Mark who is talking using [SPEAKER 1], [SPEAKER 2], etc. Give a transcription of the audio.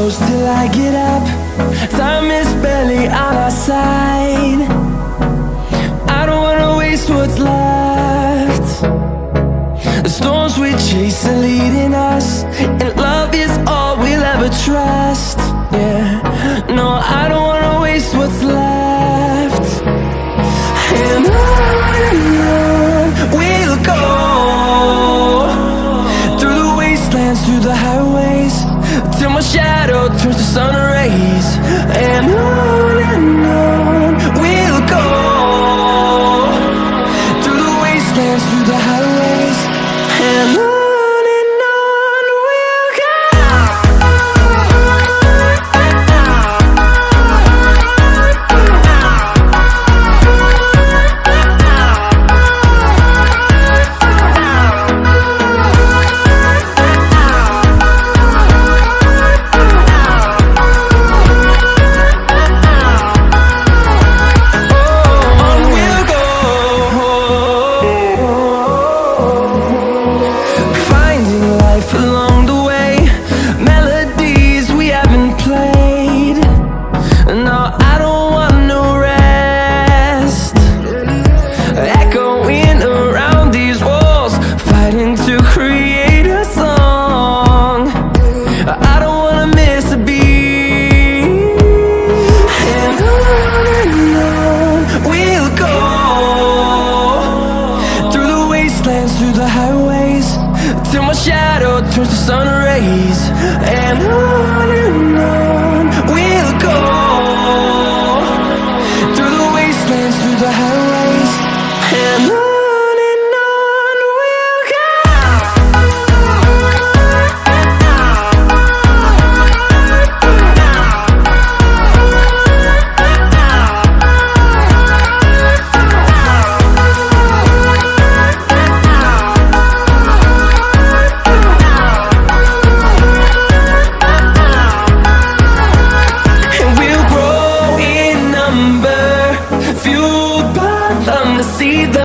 [SPEAKER 1] close till I get up. Time is barely on our side. I don't wanna waste what's left. The storms we chase are leading us, and love is all we'll ever trust. Yeah, no, I don't wanna waste what's left. And on we'll go, through the wastelands, through the highways, till my